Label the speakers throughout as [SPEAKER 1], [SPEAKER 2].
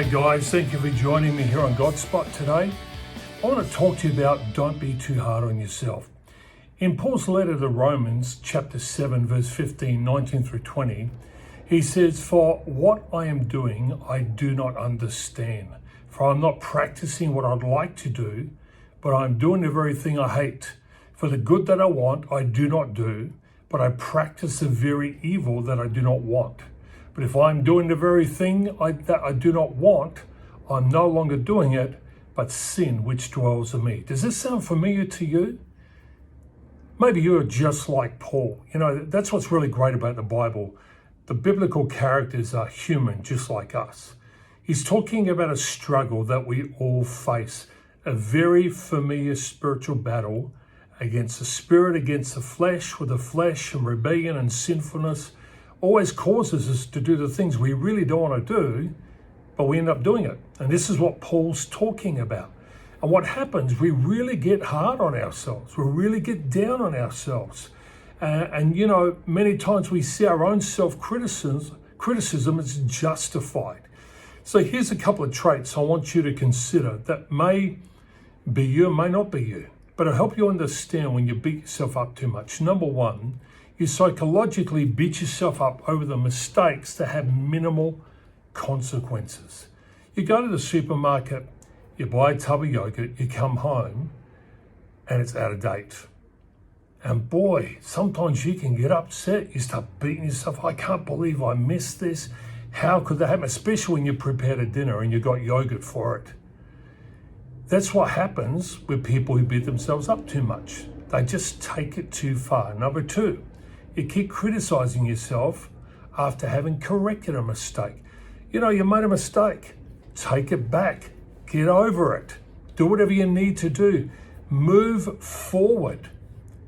[SPEAKER 1] G'day guys, thank you for joining me here on Godspot today. I want to talk to you about don't be too hard on yourself. In Paul's letter to the Romans, chapter 7, verse 15, 19 through 20, he says, "For what I am doing, I do not understand. For I'm not practicing what I'd like to do, but I'm doing the very thing I hate. For the good that I want, I do not do, but I practice the very evil that I do not want. But if I'm doing the very thing that I do not want, I'm no longer doing it, but sin which dwells in me." Does this sound familiar to you? Maybe you're just like Paul. You know, that's what's really great about the Bible. The biblical characters are human, just like us. He's talking about a struggle that we all face, a very familiar spiritual battle against the spirit, against the flesh, with the flesh and rebellion and sinfulness always causes us to do the things we really don't want to do, but we end up doing it. And this is what Paul's talking about. And what happens, we really get hard on ourselves. We really get down on ourselves. And you know, many times we see our own self-criticism as justified. So here's a couple of traits I want you to consider that may be you, may not be you, but it'll help you understand when you beat yourself up too much. Number one, you psychologically beat yourself up over the mistakes that have minimal consequences. You go to the supermarket, you buy a tub of yogurt, you come home, and it's out of date. And boy, sometimes you can get upset. You start beating yourself. I can't believe I missed this. How could that happen? Especially when you prepared a dinner and you got yogurt for it. That's what happens with people who beat themselves up too much. They just take it too far. Number two, you keep criticizing yourself after having corrected a mistake. You know, you made a mistake. Take it back. Get over it. Do whatever you need to do. Move forward.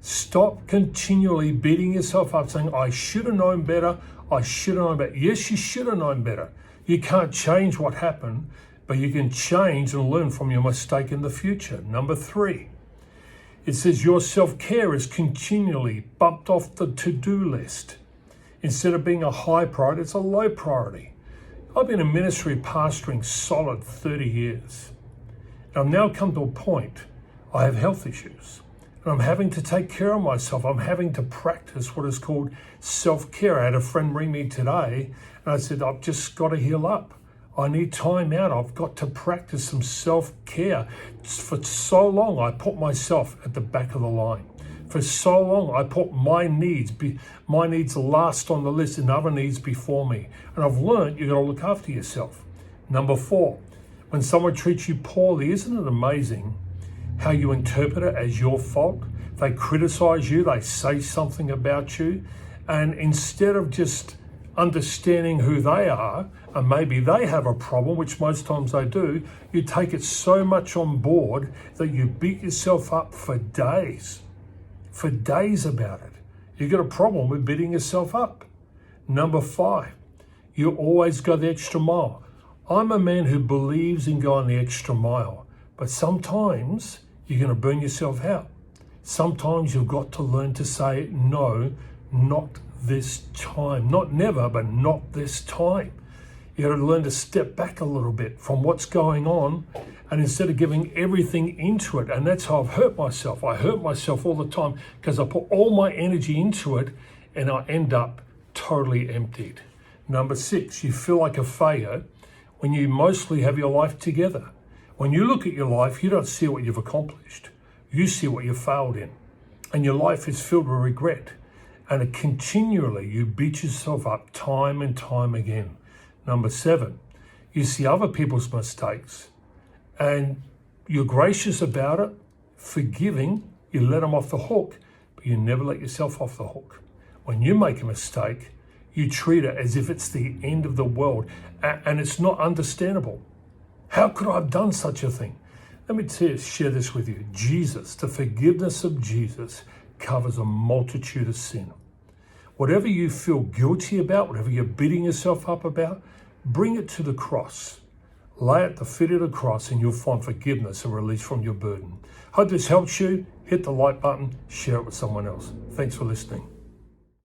[SPEAKER 1] Stop continually beating yourself up saying, I should have known better. I should have known better. Yes, you should have known better. You can't change what happened, but you can change and learn from your mistake in the future. Number three, it says your self-care is continually bumped off the to-do list. Instead of being a high priority, it's a low priority. I've been in ministry pastoring solid 30 years. And I've now come to a point, I have health issues. And I'm having to take care of myself. I'm having to practice what is called self-care. I had a friend ring me today and I said, I've just got to heal up. I need time out. I've got to practice some self-care. For so long, I put myself at the back of the line. For so long, I put my needs last on the list and other needs before me. And I've learned you've got to look after yourself. Number four, when someone treats you poorly, isn't it amazing how you interpret it as your fault? They criticize you, they say something about you, and instead of just understanding who they are, and maybe they have a problem, which most times they do, you take it so much on board that you beat yourself up for days about it. You got a problem with beating yourself up. Number five, you always go the extra mile. I'm a man who believes in going the extra mile, but sometimes you're going to burn yourself out. Sometimes you've got to learn to say, no, not this time. Not never, but not this time. You got to learn to step back a little bit from what's going on, and instead of giving everything into it, and that's how I've hurt myself. I hurt myself all the time because I put all my energy into it and I end up totally emptied. Number six, you feel like a failure when you mostly have your life together. When you look at your life, you don't see what you've accomplished. You see what you failed in. And your life is filled with regret. And continually, you beat yourself up time and time again. Number seven, you see other people's mistakes and you're gracious about it, forgiving, you let them off the hook, but you never let yourself off the hook. When you make a mistake, you treat it as if it's the end of the world, and it's not understandable. How could I have done such a thing? Let me share this with you. Jesus, the forgiveness of Jesus covers a multitude of sin. Whatever you feel guilty about, whatever you're beating yourself up about, bring it to the cross. Lay at the feet of the cross and you'll find forgiveness and release from your burden. Hope this helps you. Hit the like button, share it with someone else. Thanks for listening.